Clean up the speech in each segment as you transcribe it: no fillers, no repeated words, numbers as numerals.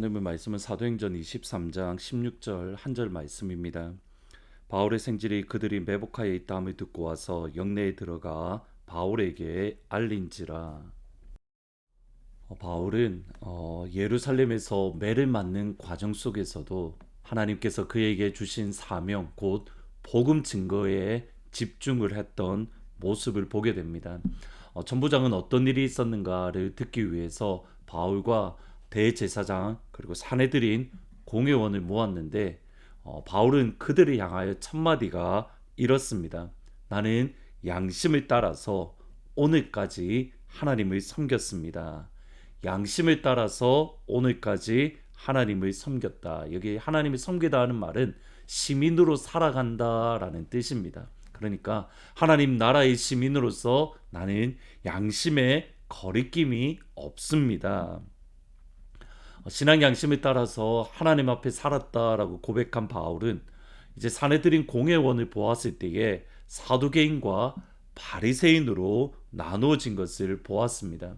하나님의 말씀은 사도행전 23장 16절 한 절 말씀입니다. 바울의 생질이 그들이 매복하에 있다함을 듣고 와서 영내에 들어가 바울에게 알린지라. 바울은 예루살렘에서 매를 맞는 과정 속에서도 하나님께서 그에게 주신 사명 곧 복음 증거에 집중을 했던 모습을 보게 됩니다. 천부장은 어떤 일이 있었는가를 듣기 위해서 바울과 대제사장 그리고 사내들인 공회원을 모았는데 바울은 그들을 향하여 첫 마디가 이렇습니다. 나는 양심을 따라서 오늘까지 하나님을 섬겼습니다. 양심을 따라서 오늘까지 하나님을 섬겼다. 여기 하나님을 섬기다 하는 말은 시민으로 살아간다라는 뜻입니다. 그러니까 하나님 나라의 시민으로서 나는 양심에 거리낌이 없습니다. 신앙 양심을 따라서 하나님 앞에 살았다라고 고백한 바울은 이제 사내들인 공회원을 보았을 때에 사두개인과 바리새인으로 나누어진 것을 보았습니다.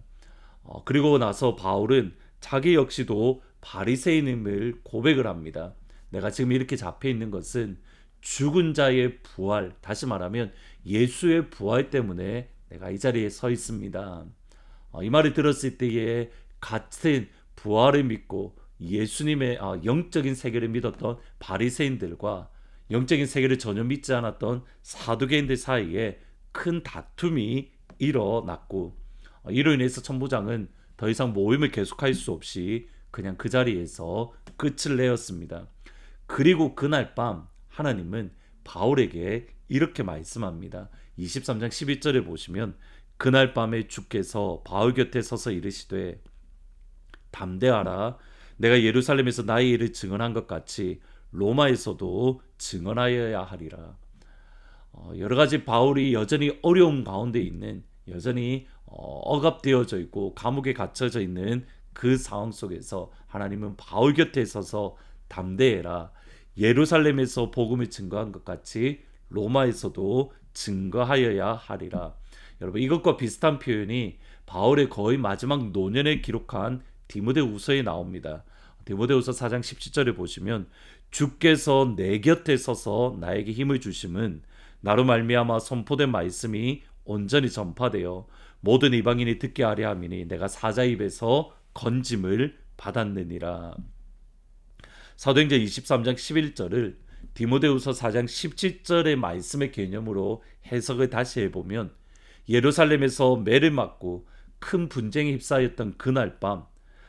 그리고 나서 바울은 자기 역시도 바리새인임을 고백을 합니다. 내가 지금 이렇게 잡혀 있는 것은 죽은 자의 부활, 다시 말하면 예수의 부활 때문에 내가 이 자리에 서 있습니다. 이 말을 들었을 때에 같은 부활을 믿고 예수님의 영적인 세계를 믿었던 바리새인들과 영적인 세계를 전혀 믿지 않았던 사두개인들 사이에 큰 다툼이 일어났고 이로 인해서 천부장은 더 이상 모임을 계속할 수 없이 그냥 그 자리에서 끝을 내었습니다. 그리고 그날 밤 하나님은 바울에게 이렇게 말씀합니다. 23장 11절에 보시면 그날 밤에 주께서 바울 곁에 서서 이르시되 담대하라. 내가 예루살렘에서 나의 일을 증언한 것 같이 로마에서도 증언하여야 하리라. 여러 가지 바울이 여전히 어려움 가운데 있는, 여전히 억압되어져 있고 감옥에 갇혀져 있는 그 상황 속에서 하나님은 바울 곁에 서서 담대해라. 예루살렘에서 복음을 증거한 것 같이 로마에서도 증거하여야 하리라. 여러분, 이것과 비슷한 표현이 바울의 거의 마지막 노년에 기록한 디모데후서에 나옵니다. 디모데후서 4장 17절에 보시면 주께서 내 곁에 서서 나에게 힘을 주심은 나로 말미암아 선포된 말씀이 온전히 전파되어 모든 이방인이 듣게 하려 함이니 내가 사자 입에서 건짐을 받았느니라. 사도행전 23장 11절을 디모데후서 4장 17절의 말씀의 개념으로 해석을 다시 해보면 예루살렘에서 매를 맞고 큰 분쟁에 휩싸였던 그날 밤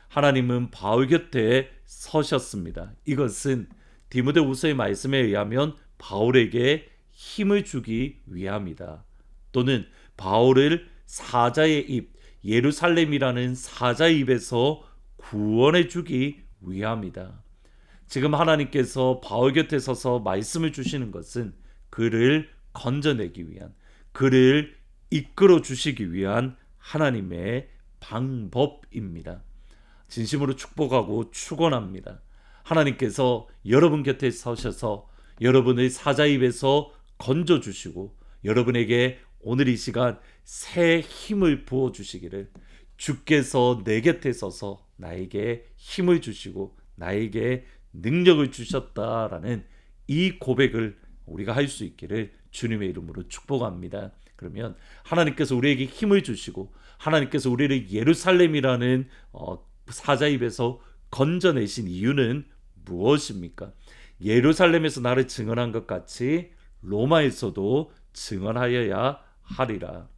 하나님은 바울 곁에 서셨습니다. 이것은 디모데후서의 말씀에 의하면 바울에게 힘을 주기 위함이다. 또는 바울을 사자의 입, 예루살렘이라는 사자의 입에서 구원해 주기 위함이다. 지금 하나님께서 바울 곁에 서서 말씀을 주시는 것은 그를 건져내기 위한, 그를 이끌어 주시기 위한 하나님의 방법입니다. 진심으로 축복하고 축원합니다. 하나님께서 여러분 곁에 서셔서 여러분의 사자 입에서 건져 주시고 여러분에게 오늘 이 시간 새 힘을 부어 주시기를, 주께서 내 곁에 서서 나에게 힘을 주시고 나에게 능력을 주셨다라는 이 고백을 우리가 할 수 있기를 주님의 이름으로 축복합니다. 그러면 하나님께서 우리에게 힘을 주시고 하나님께서 우리를 예루살렘이라는 사자 입에서 건져내신 이유는 무엇입니까? 예루살렘에서 나를 증언한 것 같이 로마에서도 증언하여야 하리라.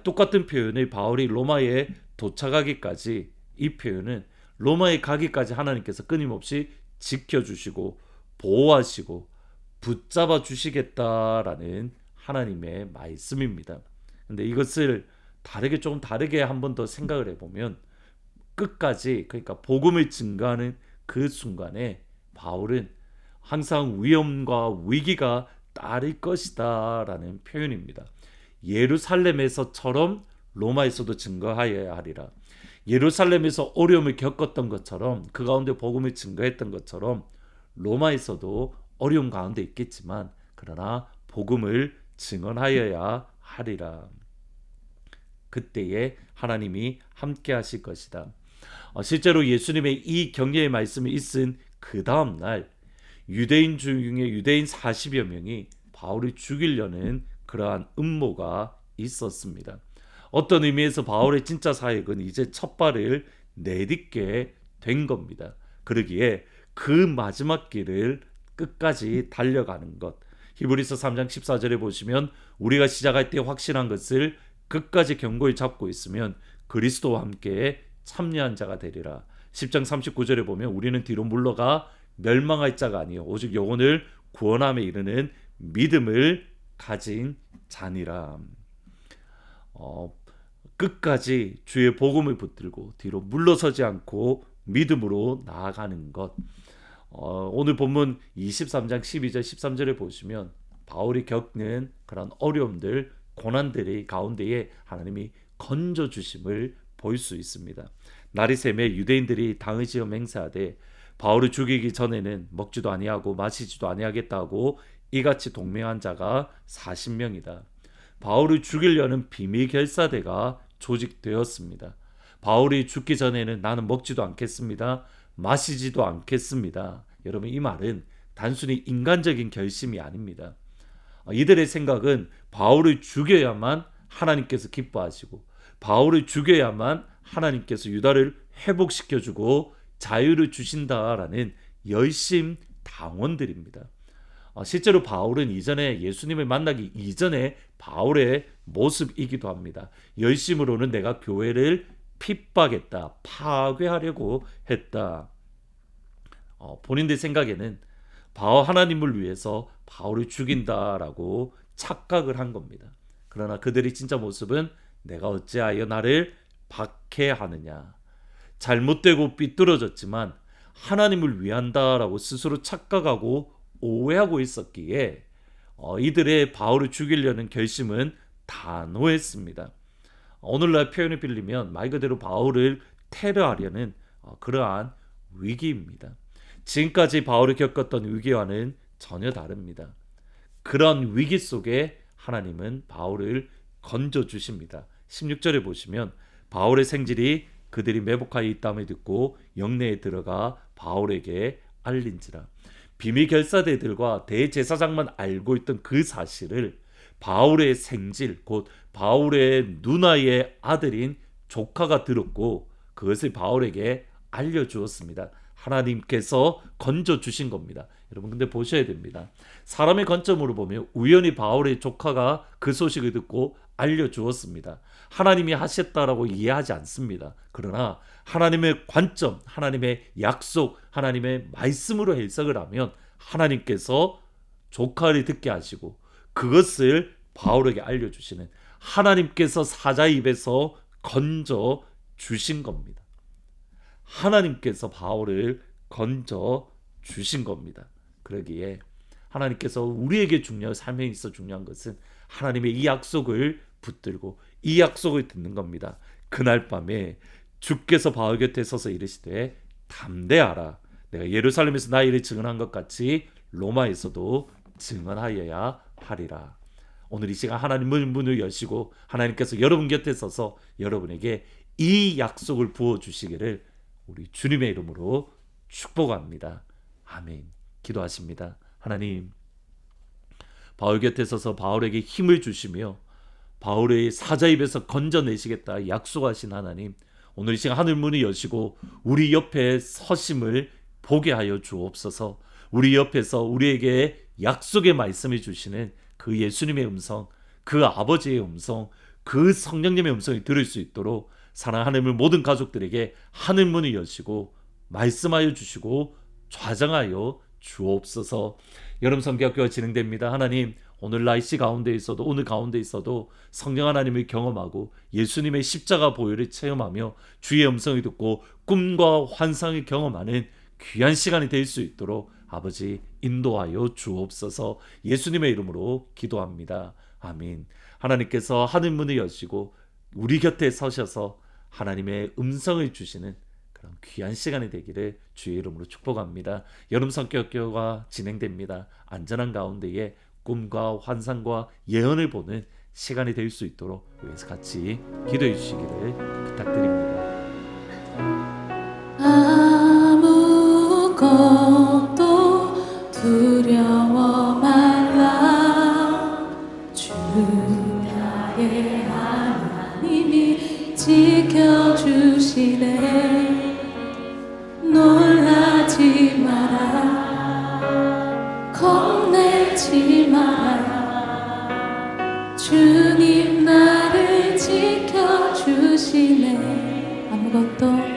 똑같은 표현을 바울이 로마에 도착하기까지, 이 표현은 로마에 가기까지 하나님께서 끊임없이 지켜주시고 보호하시고 붙잡아 주시겠다라는 하나님의 말씀입니다. 근데 이것을 조금 다르게 한 번 더 생각을 해보면 끝까지, 그러니까 복음을 증거하는 그 순간에 바울은 항상 위험과 위기가 따를 것이다 라는 표현입니다. 예루살렘에서처럼 로마에서도 증거하여야 하리라. 예루살렘에서 어려움을 겪었던 것처럼, 그 가운데 복음을 증거했던 것처럼 로마에서도 어려움 가운데 있겠지만 그러나 복음을 증언하여야 하리라. 그때에 하나님이 함께 하실 것이다. 실제로 예수님의 이 격려의 말씀이 있은 그 다음 날 유대인 중에 유대인 40여 명이 바울을 죽이려는 그러한 음모가 있었습니다. 어떤 의미에서 바울의 진짜 사역은 이제 첫 발을 내딛게 된 겁니다. 그러기에 그 마지막 길을 끝까지 달려가는 것. 히브리서 3장 14절에 보시면 우리가 시작할 때 확신한 것을 끝까지 견고히 잡고 있으면 그리스도와 함께 참여한 자가 되리라. 10장 39절에 보면 우리는 뒤로 물러가 멸망할 자가 아니요 오직 영혼을 구원함에 이르는 믿음을 가진 자니라. 끝까지 주의 복음을 붙들고 뒤로 물러서지 않고 믿음으로 나아가는 것. 오늘 본문 23장 12절 13절에 보시면 바울이 겪는 그런 어려움들 고난들의 가운데에 하나님이 건져주심을 볼 수 있습니다. 날이 새매 유대인들이 당의지어 맹세하되 바울을 죽이기 전에는 먹지도 아니하고 마시지도 아니하겠다고 이같이 동맹한 자가 40명이다. 바울을 죽이려는 비밀 결사대가 조직되었습니다. 바울이 죽기 전에는 나는 먹지도 않겠습니다. 마시지도 않겠습니다. 여러분, 이 말은 단순히 인간적인 결심이 아닙니다. 이들의 생각은 바울을 죽여야만 하나님께서 기뻐하시고 바울을 죽여야만 하나님께서 유다를 회복시켜주고 자유를 주신다라는 열심 당원들입니다. 실제로 바울은 이전에 예수님을 만나기 이전에 바울의 모습이기도 합니다. 열심으로는 내가 교회를 핍박했다, 파괴하려고 했다. 본인들 생각에는 하나님을 위해서 바울을 죽인다라고 착각을 한 겁니다. 그러나 그들의 진짜 모습은 내가 어찌하여 나를 박해하느냐, 잘못되고 삐뚤어졌지만 하나님을 위한다라고 스스로 착각하고 오해하고 있었기에 이들의 바울을 죽이려는 결심은 단호했습니다. 오늘날 표현을 빌리면 말 그대로 바울을 테러하려는 그러한 위기입니다. 지금까지 바울이 겪었던 위기와는 전혀 다릅니다. 그런 위기 속에 하나님은 바울을 건져주십니다. 16절에 보시면 바울의 생질이 그들이 매복하여 있다함을 듣고 영내에 들어가 바울에게 알린지라. 비밀 결사대들과 대제사장만 알고 있던 그 사실을 바울의 생질, 곧 바울의 누나의 아들인 조카가 들었고 그것을 바울에게 알려주었습니다. 하나님께서 건져주신 겁니다. 여러분, 근데 보셔야 됩니다. 사람의 관점으로 보면 우연히 바울의 조카가 그 소식을 듣고 알려주었습니다. 하나님이 하셨다라고 이해하지 않습니다. 그러나 하나님의 관점, 하나님의 약속, 하나님의 말씀으로 해석을 하면 하나님께서 조카를 듣게 하시고 그것을 바울에게 알려주시는, 하나님께서 사자 입에서 건져 주신 겁니다. 하나님께서 바울을 건져 주신 겁니다. 그러기에 하나님께서 우리에게 삶에 있어 중요한 것은 하나님의 이 약속을 붙들고 이 약속을 듣는 겁니다. 그날 밤에 주께서 바울 곁에 서서 이르시되 담대하라, 내가 예루살렘에서 나의 일을 증언한 것 같이 로마에서도 증언하여야 하리라. 오늘 이 시간 하나님의 문을 여시고 하나님께서 여러분 곁에 서서 여러분에게 이 약속을 부어주시기를 우리 주님의 이름으로 축복합니다. 아멘. 기도하십니다. 하나님, 바울 곁에 서서 바울에게 힘을 주시며 바울의 사자 입에서 건져내시겠다 약속하신 하나님, 오늘 이 시간 하늘 문을 여시고 우리 옆에 서심을 보게 하여 주옵소서. 우리 옆에서 우리에게 약속의 말씀을 주시는 그 예수님의 음성, 그 아버지의 음성, 그 성령님의 음성을 들을 수 있도록 사랑하는 모든 가족들에게 하늘 문을 여시고 말씀하여 주시고 좌정하여 주옵소서. 여름 성경학교가 진행됩니다. 하나님, 오늘 날씨 가운데 있어도 오늘 가운데 있어도 성령 하나님을 경험하고 예수님의 십자가 보혈을 체험하며 주의 음성을 듣고 꿈과 환상을 경험하는 귀한 시간이 될 수 있도록 아버지 인도하여 주옵소서. 예수님의 이름으로 기도합니다. 아멘. 하나님께서 하늘 문을 여시고 우리 곁에 서셔서 하나님의 음성을 주시는 그런 귀한 시간이 되기를 주의 이름으로 축복합니다. 여름 성격교가 진행됩니다. 안전한 가운데에 꿈과 환상과 예언을 보는 시간이 될 수 있도록 위해서 같이 기도해 주시기를 부탁드립니다. 잊지 마라. 주님 나를 지켜주시네. 아무것도